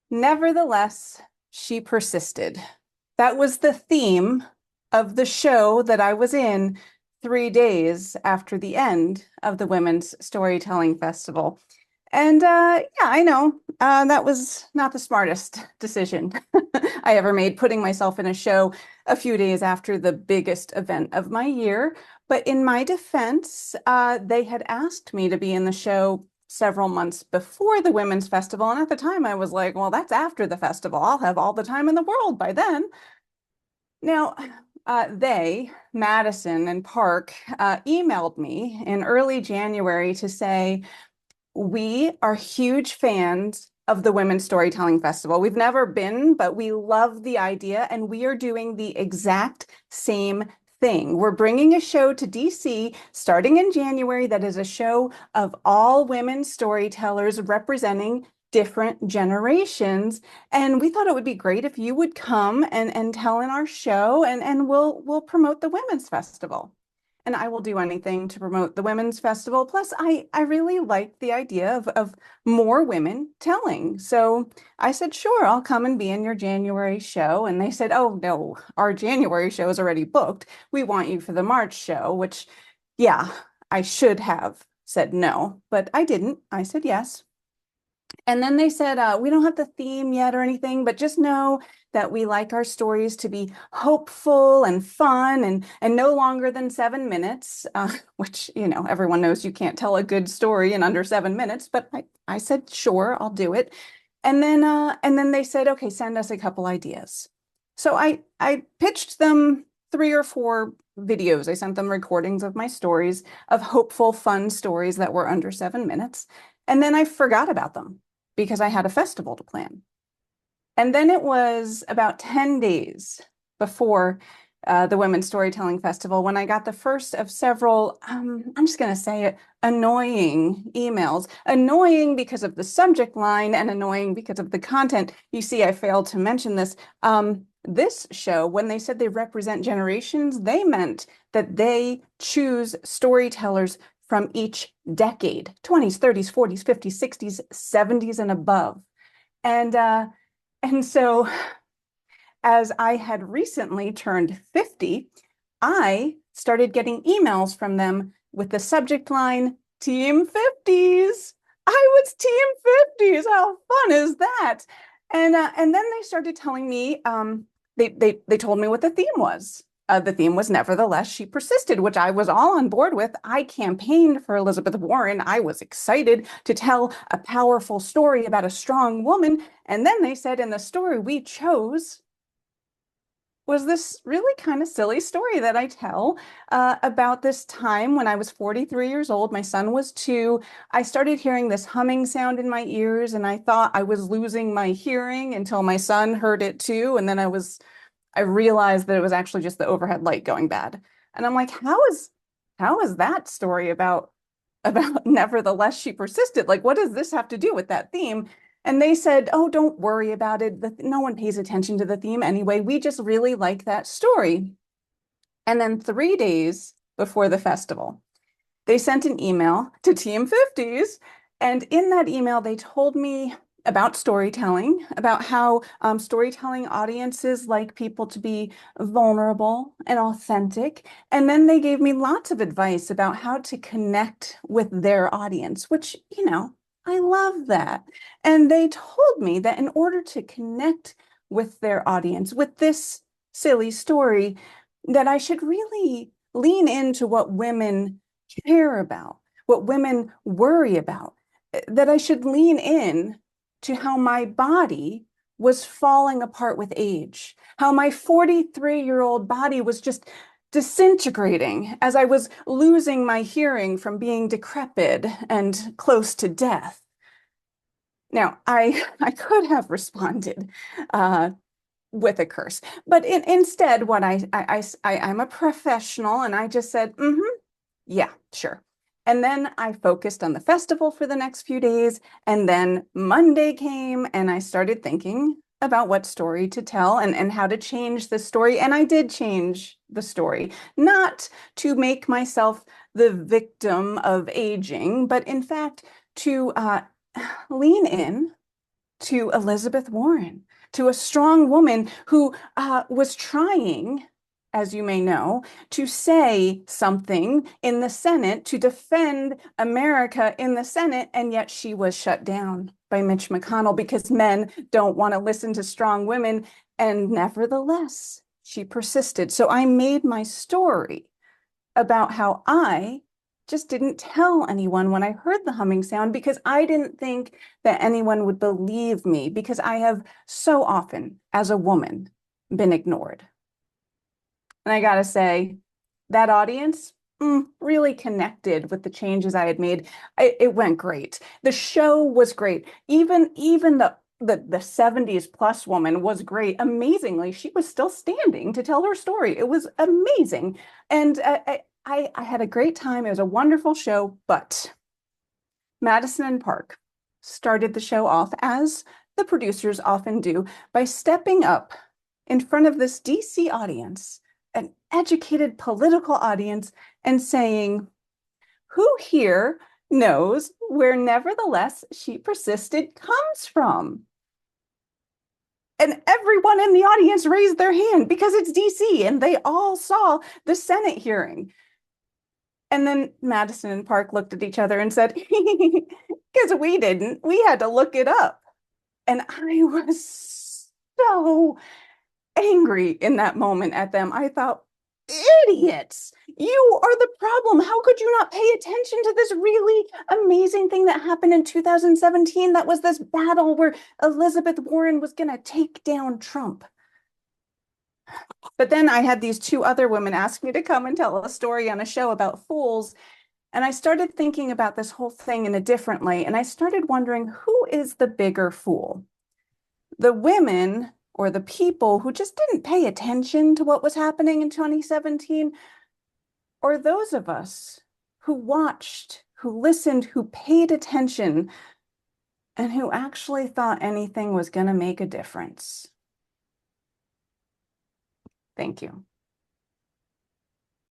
Nevertheless, she persisted. That was the theme of the show that I was in 3 days after the end of the Women's Storytelling Festival. And yeah, I know that was not the smartest decision I ever made, putting myself in a show a few days after the biggest event of my year. But in my defense, they had asked me to be in the show several months before the Women's Festival. And at the time, I was like, well, that's after the festival. I'll have all the time in the world by then. Now, Madison and Park, emailed me in early January to say, we are huge fans of the Women's Storytelling Festival. We've never been, but we love the idea, and we are doing the exact same thing. We're bringing a show to DC starting in January that is a show of all women storytellers representing different generations. And we thought it would be great if you would come and tell in our show, and we'll promote the Women's Festival. And I will do anything to promote the Women's Festival. Plus, I really like the idea of more women telling. So I said, sure, I'll come and be in your January show. And they said, oh, no, our January show is already booked. We want you for the March show, which, yeah, I should have said no, but I didn't. I said yes. And then they said, we don't have the theme yet or anything, but just know that we like our stories to be hopeful and fun and no longer than 7 minutes, which, everyone knows you can't tell a good story in under 7 minutes, but I said, sure, I'll do it. And then they said, okay, send us a couple ideas. So I pitched them 3 or 4 videos. I sent them recordings of my stories, of hopeful, fun stories that were under 7 minutes. And then I forgot about them because I had a festival to plan. And then it was about 10 days before the Women's Storytelling Festival when I got the first of several, I'm just going to say it, annoying emails. Annoying because of the subject line and annoying because of the content. You see, I failed to mention this. This show, when they said they represent generations, they meant that they choose storytellers from each decade, 20s, 30s, 40s, 50s, 60s, 70s, and above. And so as I had recently turned 50, I started getting emails from them with the subject line, Team 50s. I was Team 50s. How fun is that? And then they started telling me, they told me what the theme was. The theme was Nevertheless, She Persisted, which I was all on board with. I campaigned for Elizabeth Warren. I was excited to tell a powerful story about a strong woman. And then they said in the story we chose was this really kind of silly story that I tell about this time when I was 43 years old. My son was 2. I started hearing this humming sound in my ears, and I thought I was losing my hearing until my son heard it too. And then I realized that it was actually just the overhead light going bad. And I'm like, how is that story about Nevertheless She Persisted? Like, what does this have to do with that theme? And they said, oh, don't worry about it. No one pays attention to the theme anyway. We just really like that story. And then 3 days before the festival, they sent an email to Team 50s. And in that email, they told me about storytelling, about how storytelling audiences like people to be vulnerable and authentic. And then they gave me lots of advice about how to connect with their audience, which, I love that. And they told me that in order to connect with their audience with this silly story, that I should really lean into what women care about, what women worry about, that I should lean in to how my body was falling apart with age, how my 43-year-old body was just disintegrating as I was losing my hearing from being decrepit and close to death. Now, I could have responded with a curse, but instead, what I'm a professional, and I just said, yeah, sure. And then I focused on the festival for the next few days. And then Monday came and I started thinking about what story to tell and how to change the story. And I did change the story, not to make myself the victim of aging, but in fact, to lean in to Elizabeth Warren, to a strong woman who was trying, as you may know, to say something in the Senate to defend America in the Senate, and yet she was shut down by Mitch McConnell because men don't want to listen to strong women. And nevertheless, she persisted. So I made my story about how I just didn't tell anyone when I heard the humming sound because I didn't think that anyone would believe me because I have so often, as a woman, been ignored. And I gotta say, that audience really connected with the changes I had made. It went great. The show was great. Even the 70s plus woman was great. Amazingly, she was still standing to tell her story. It was amazing. And I had a great time. It was a wonderful show, but Madison and Park started the show off, as the producers often do, by stepping up in front of this DC audience, an educated political audience, and saying, "Who here knows where nevertheless she persisted comes from?" And everyone in the audience raised their hand because it's DC and they all saw the Senate hearing. And then Madison and Park looked at each other and said, "Because we didn't. We had to look it up." And I was so angry in that moment at them. I thought, idiots, you are the problem. How could you not pay attention to this really amazing thing that happened in 2017? That was this battle where Elizabeth Warren was going to take down Trump. But then I had these two other women ask me to come and tell a story on a show about fools. And I started thinking about this whole thing in a different light. And I started wondering, who is the bigger fool? The women or the people who just didn't pay attention to what was happening in 2017, or those of us who watched, who listened, who paid attention, and who actually thought anything was going to make a difference? Thank you.